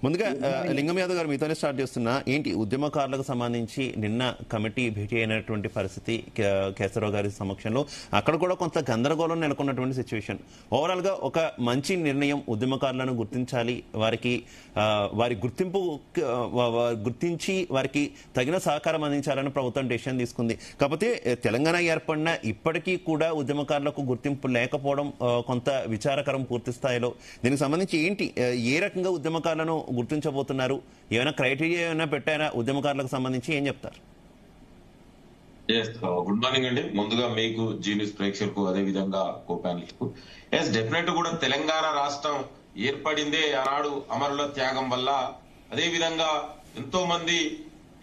ముందుగా లింగం యాదవ్ గారు మీతోనే స్టార్ట్ చేస్తున్నా. ఏంటి ఉద్యమకారులకు సంబంధించి నిన్న కమిటీ భేటీ అయినటువంటి పరిస్థితి కేశవరావు గారి సమక్షంలో అక్కడ కూడా కొంత గందరగోళం నెలకొన్నటువంటి సిచ్యువేషన్. ఓవరాల్ గా ఒక మంచి నిర్ణయం, ఉద్యమకారులను గుర్తించాలి, వారికి వారి గుర్తింపు గుర్తించి వారికి తగిన సహకారం అందించాలని ప్రభుత్వం డెసిషన్ తీసుకుంది. కాకపోతే తెలంగాణ ఏర్పడిన ఇప్పటికీ కూడా ఉద్యమకారులకు గుర్తింపు లేకపోవడం కొంత విచారకరం పూర్తి స్థాయిలో. దీనికి సంబంధించి ఏంటి, ఏ రకంగా ఉద్యమకారులను గుర్తించబోతున్నారు? ఏమైనా క్రైటీరియా ఏమైనా పెట్టారా ఉద్యమకారులకు సంబంధించి? ఏం చెప్తారు? గుడ్ మార్నింగ్ అండి. ముందుగా మీకు జీ న్యూస్ ప్రేక్షకులకు, అదే విధంగా కో ప్యానెల్కు. డెఫినెట్ కూడా తెలంగాణ రాష్ట్రం ఏర్పడిందే ఆనాడు అమరుల త్యాగం వల్ల. అదే విధంగా ఎంతో మంది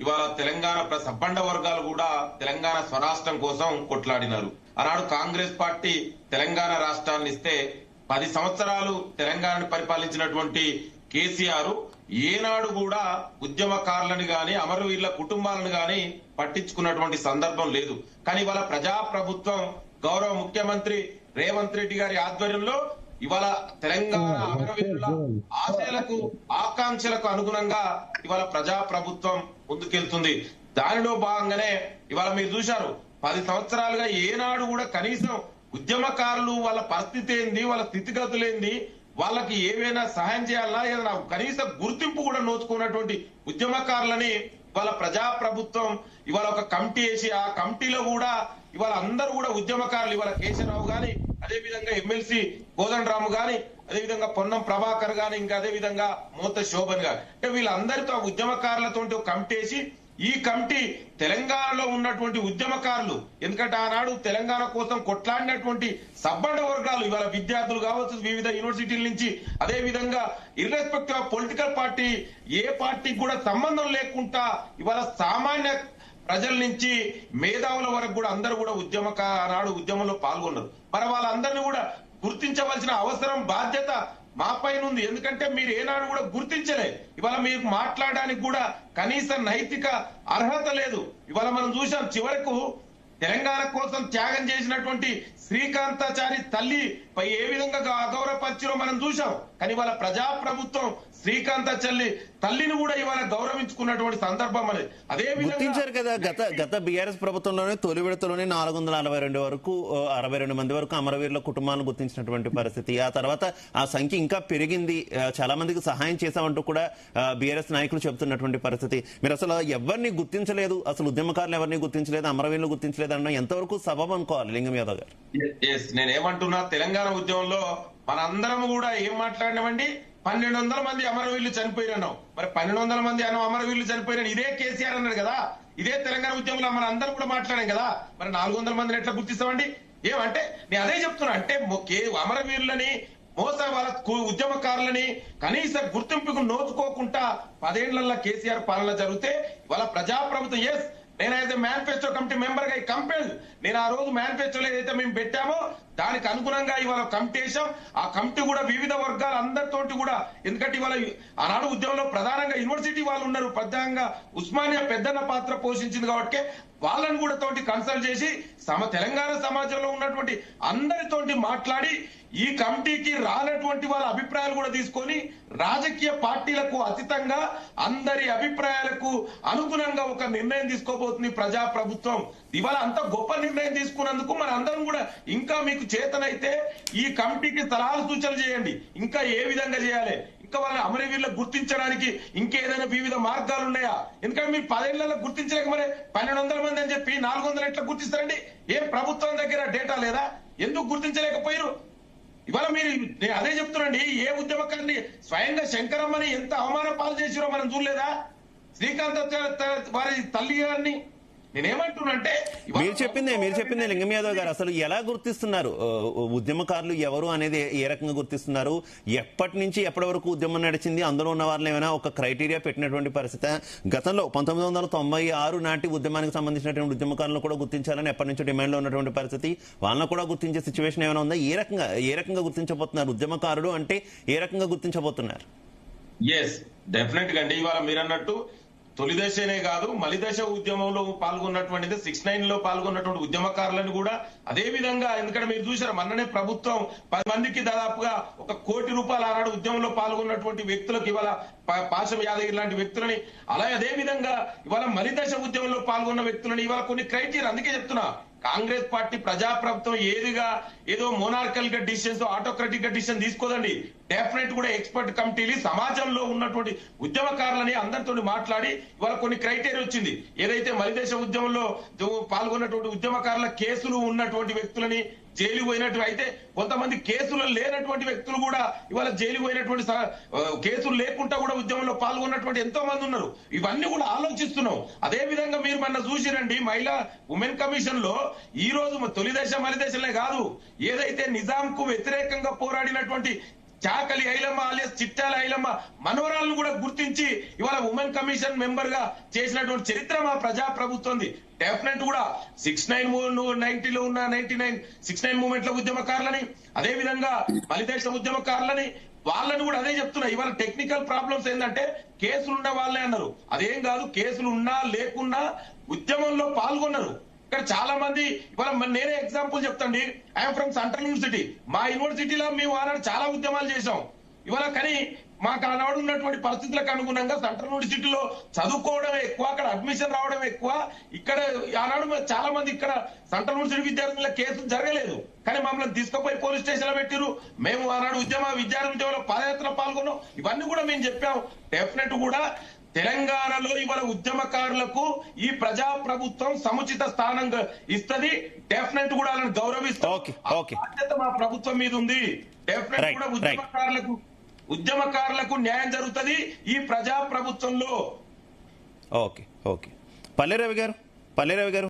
ఇవాళ తెలంగాణ సబ్బండ వర్గాలు కూడా తెలంగాణ స్వరాష్ట్రం కోసం కొట్లాడినారు. ఆనాడు కాంగ్రెస్ పార్టీ తెలంగాణ రాష్ట్రాన్ని ఇస్తే 10 సంవత్సరాలు తెలంగాణను పరిపాలించినటువంటి కేసీఆర్ ఏనాడు కూడా ఉద్యమకారులను గాని అమరవీరుల కుటుంబాలను గాని పట్టించుకున్నటువంటి సందర్భం లేదు. కానీ ఇవాళ ప్రజాప్రభుత్వం గౌరవ ముఖ్యమంత్రి రేవంత్ రెడ్డి గారి ఆధ్వర్యంలో ఇవాళ తెలంగాణ అమరవీరుల ఆశయాలకు ఆకాంక్షలకు అనుగుణంగా ఇవాళ ప్రజాప్రభుత్వం ముందుకెళ్తుంది. దానిలో భాగంగానే ఇవాళ మీరు చూశారు, 10 సంవత్సరాలుగా ఏనాడు కూడా కనీసం ఉద్యమకారులు వాళ్ళ పరిస్థితి ఏంది, వాళ్ళ స్థితిగతులు ఏంది, వాళ్ళకి ఏవైనా సహాయం చేయాలన్నా ఏదైనా కనీస గుర్తింపు కూడా నోచుకున్నటువంటి ఉద్యమకారులని ఇవాళ ప్రజాప్రభుత్వం ఇవాళ ఒక కమిటీ వేసి, ఆ కమిటీలో కూడా ఇవాళ అందరూ కూడా ఉద్యమకారులు, ఇవాళ కేశవరావు గాని, అదే విధంగా ఎమ్మెల్సీ కోదండరాము గాని, అదే విధంగా పొన్నం ప్రభాకర్ గాని, ఇంకా అదే విధంగా మోత శోభన్ గారు, అంటే వీళ్ళందరితో ఉద్యమకారులతో ఒక కమిటీ వేసి, ఈ కమిటీ తెలంగాణలో ఉన్నటువంటి ఉద్యమకారులు, ఎందుకంటే ఆనాడు తెలంగాణ కోసం కొట్లాడినటువంటి సబ్బండ వర్గాలు, ఇవాళ విద్యార్థులు కావచ్చు, వివిధ యూనివర్సిటీల నుంచి, అదే విధంగా ఇర్రెస్పెక్టివ్ ఆఫ్ పొలిటికల్ పార్టీ, ఏ పార్టీకి కూడా సంబంధం లేకుండా ఇవాళ సామాన్య ప్రజల నుంచి మేధావుల వరకు కూడా అందరూ కూడా ఆనాడు ఉద్యమంలో పాల్గొన్నారు. మరి వాళ్ళందరినీ కూడా గుర్తించవలసిన అవసరం, బాధ్యత మా పైన ఉంది. ఎందుకంటే మీరు ఏనాడు కూడా గుర్తించలే. ఇవాళ మీకు మాట్లాడడానికి కూడా కనీస నైతిక అర్హత లేదు. ఇవాళ మనం చూసాం, చివరకు తెలంగాణ కోసం త్యాగం చేసినటువంటి శ్రీకాంతాచారి తల్లి పై ఏ విధంగా అగౌరవపరిచారో మనం చూసాం. కానీ ఇవాళ ప్రజాప్రభుత్వం శ్రీకాంతాచారి తల్లిని కూడా ఇవాళ గౌరవించుకున్నటువంటి సందర్భం అనేది. అదే గుర్తించారు కదా, గత బీఆర్ఎస్ ప్రభుత్వంలోనే తొలి విడతలోనే 442 వరకు 62 మంది వరకు అమరవీరుల కుటుంబాలను గుర్తించినటువంటి పరిస్థితి. ఆ తర్వాత ఆ సంఖ్య ఇంకా పెరిగింది. చాలా మందికి సహాయం చేశామంటూ కూడా బీఆర్ఎస్ నాయకులు చెబుతున్నటువంటి పరిస్థితి. మీరు అసలు ఎవరిని గుర్తించలేదు, అసలు ఉద్యమకారులు ఎవరిని గుర్తించలేదు, అమరవీరులు గుర్తించలేదు అన్న ఎంతవరకు సబబు అనుకోవాలి లింగం యాదవ్ గారు? నేనేమంటున్నా, తెలంగాణ ఉద్యమంలో మనందరం కూడా ఏం మాట్లాడినామండి, 1200 మంది అమరవీరులు చనిపోయినాం. మరి 1200 మంది అమరవీరులు చనిపోయినా ఇదే కేసీఆర్ అన్నాడు కదా, ఇదే తెలంగాణ ఉద్యమంలో మన అందరం కూడా మాట్లాడాం కదా. మరి 400 మందిని ఎట్లా గుర్తిస్తామండి? ఏమంటే నేను అదే చెప్తున్నా, అంటే అమరవీరులని వాళ్ళ ఉద్యమకారులని కనీస గుర్తింపుకు నోచుకోకుండా 10 ఏళ్లలో కేసీఆర్ పాలన జరిగితే వాళ్ళ ప్రజాప్రభుత్వం, ఎస్ నేను అయితే మేనిఫెస్టో కమిటీ మెంబర్ గా కంపెల్, నేను ఆ రోజు మేనిఫెస్టోలో ఏదైతే మేము పెట్టామో దానికి అనుగుణంగా ఇవాళ కమిటీ వేసాం. ఆ కమిటీ కూడా వివిధ వర్గాల అందరితోటి కూడా, ఎందుకంటే ఇవాళ ఆనాడు ఉద్యమంలో ప్రధానంగా యూనివర్సిటీ వాళ్ళు ఉన్నారు, ప్రధానంగా ఉస్మానియా పెద్దన్న పాత్ర పోషించింది కాబట్టి వాళ్ళని కూడా తోటి కన్సల్ట్ చేసి తెలంగాణ సమాజంలో ఉన్నటువంటి అందరితోటి మాట్లాడి ఈ కమిటీకి రానటువంటి వాళ్ళ అభిప్రాయాలు కూడా తీసుకొని రాజకీయ పార్టీలకు అతీతంగా అందరి అభిప్రాయాలకు అనుగుణంగా ఒక నిర్ణయం తీసుకోబోతుంది ప్రజాప్రభుత్వం. ఇవాళ అంత గొప్ప నిర్ణయం తీసుకున్నందుకు మన అందరం కూడా ఇంకా మీకు చేతనైతే ఈ కమిటీకి సలహాలు సూచనలు చేయండి, ఇంకా ఏ విధంగా చేయాలి, ఇంకా వాళ్ళ అమరవీరులకు గుర్తించడానికి ఇంకేదైనా వివిధ మార్గాలు ఉన్నాయా? ఎందుకంటే మీరు 10 ఏళ్లలో గుర్తించలేక మరి 1200 మంది అని చెప్పి 400 ఎట్లా గుర్తిస్తారండి? ఏం ప్రభుత్వం దగ్గర డేటా లేదా? ఎందుకు గుర్తించలేకపోయారు? ఇవాళ మీరు, నేను అదే చెప్తున్నాండి, ఏ ఉద్యమకాన్ని స్వయంగా శంకరమ్మని ఎంత అవమాన పాలు చేసిరో మనం చూడలేదా? శ్రీకాంత్ వారి తల్లి గారిని నేనేమంటున్నంటే, మీరు చెప్పిందే లింగం యాదవ్ గారు, అసలు ఎలా గుర్తిస్తున్నారు ఉద్యమకారులు ఎవరు అనేది? ఏ రకంగా గుర్తిస్తున్నారు? ఎప్పటి నుంచి ఎప్పటి వరకు ఉద్యమం నడిచింది? అందులో ఉన్న వారిని ఏమైనా ఒక క్రైటీరియా పెట్టినటువంటి పరిస్థితి? గతంలో 1996 నాటి ఉద్యమానికి సంబంధించినటువంటి ఉద్యమకారులను కూడా గుర్తించాలని ఎప్పటి నుంచో డిమాండ్ లో ఉన్నటువంటి పరిస్థితి, వాళ్ళని కూడా గుర్తించే సిచ్యువేషన్ ఏమైనా ఉందా? ఏ రకంగా గుర్తించబోతున్నారు ఉద్యమకారుడు అంటే? ఏ రకంగా గుర్తించబోతున్నారు? ఎస్, డెఫినెట్ గా అండి. ఇవాళ మీరు అన్నట్టు తొలి దశనే కాదు మలి దశ ఉద్యమంలో పాల్గొన్నటువంటిది 69 లో పాల్గొన్నటువంటి ఉద్యమకారులను కూడా అదే విధంగా, ఎందుకంటే మీరు చూసారు మొన్ననే ప్రభుత్వం 10 మందికి దాదాపుగా ₹1 కోటి ఆనాడు ఉద్యమంలో పాల్గొన్నటువంటి వ్యక్తులకు ఇవాళ పాశం యాదగిరి లాంటి వ్యక్తులని, అలాగే అదే విధంగా ఇవాళ మలి దశ ఉద్యమంలో పాల్గొన్న వ్యక్తులని ఇవాళ కొన్ని క్రైటీరియా, అందుకే చెప్తున్నా కాంగ్రెస్ పార్టీ ప్రజాప్రభుత్వం ఏదో మోనార్కల్ గా డిసిషన్స్, ఆటోక్రటిక్ గా డిసిషన్ తీసుకోదండి. డెఫినెట్ కూడా ఎక్స్పర్ట్ కమిటీలు సమాజంలో ఉన్నటువంటి ఉద్యమకారులని అందరితో మాట్లాడి ఇవాళ కొన్ని క్రైటీరియా వచ్చింది. ఏదైతే మలిదేశ ఉద్యమంలో పాల్గొన్నటువంటి ఉద్యమకారుల కేసులు ఉన్నటువంటి వ్యక్తులని జైలు పోయినట్టు అయితే, కొంతమంది కేసులు లేనటువంటి వ్యక్తులు కూడా ఇవాళ జైలు పోయినటువంటి, కేసులు లేకుండా కూడా ఉద్యమంలో పాల్గొన్నటువంటి ఎంతో మంది ఉన్నారు. ఇవన్నీ కూడా ఆలోచిస్తున్నాం. అదే విధంగా మీరు మొన్న చూసిరండి మహిళా ఉమెన్ కమిషన్ లో ఈ రోజు తొలి దశ మలి దశలే కాదు, ఏదైతే నిజాంకు వ్యతిరేకంగా పోరాడినటువంటి చాకలి ఐలమ్మ ఆలియస్ చిట్టాల ఐలమ్మ మనవరాలను కూడా గుర్తించి ఇవాళ ఉమెన్ కమిషన్ మెంబర్ గా చేసినటువంటి చరిత్ర మా ప్రజా ప్రభుత్వంది. డెఫినెట్ కూడా 69 ఉన్న 69 మూవ్మెంట్ లో ఉద్యమకారులని, అదే విధంగా మలిదేశ ఉద్యమకారులని వాళ్ళని కూడా అదే చెప్తున్నా. ఇవాళ టెక్నికల్ ప్రాబ్లమ్స్ ఏంటంటే కేసులు ఉన్న వాళ్ళే అన్నారు. అదేం కాదు, కేసులు ఉన్నా లేకున్నా ఉద్యమంలో పాల్గొన్నారు. ఇక్కడ చాలా మంది ఇవాళ నేనే ఎగ్జాంపుల్ చెప్తాండి. I'm from central university. మా యూనివర్సిటీలో మేము ఆనాడు చాలా ఉద్యమాలు చేశాం. ఇవాళ కానీ మాకు ఆనాడు ఉన్నటువంటి పరిస్థితులకు అనుగుణంగా సెంట్రల్ యూనివర్సిటీలో చదువుకోవడం ఎక్కువ, అక్కడ అడ్మిషన్ రావడం ఎక్కువ. ఇక్కడ ఆనాడు చాలా మంది ఇక్కడ సెంట్రల్ యూనివర్సిటీ విద్యార్థుల కేసులు జరగలేదు, కానీ మమ్మల్ని తీసుకుపోయి పోలీస్ స్టేషన్ లో పెట్టిరు. మేము ఆనాడు విద్యార్థి ఉద్యమంలో పాదయాత్ర పాల్గొన్నాం. ఇవన్నీ కూడా మేము చెప్పాం. డెఫినెట్ కూడా తెలంగాణలో ఇవాళ ఉద్యమకారులకు ఈ ప్రజా ప్రభుత్వం సముచిత స్థానం ఇస్తది. డెఫినెట్ కూడా వాళ్ళని గౌరవిస్తాం. బాధ్యత మా ప్రభుత్వం మీద ఉంది. డెఫినెట్ కూడా ఉద్యమకారులకు న్యాయం జరుగుతుంది ఈ ప్రజా ప్రభుత్వంలో. ఓకే. పల్లె రవి గారు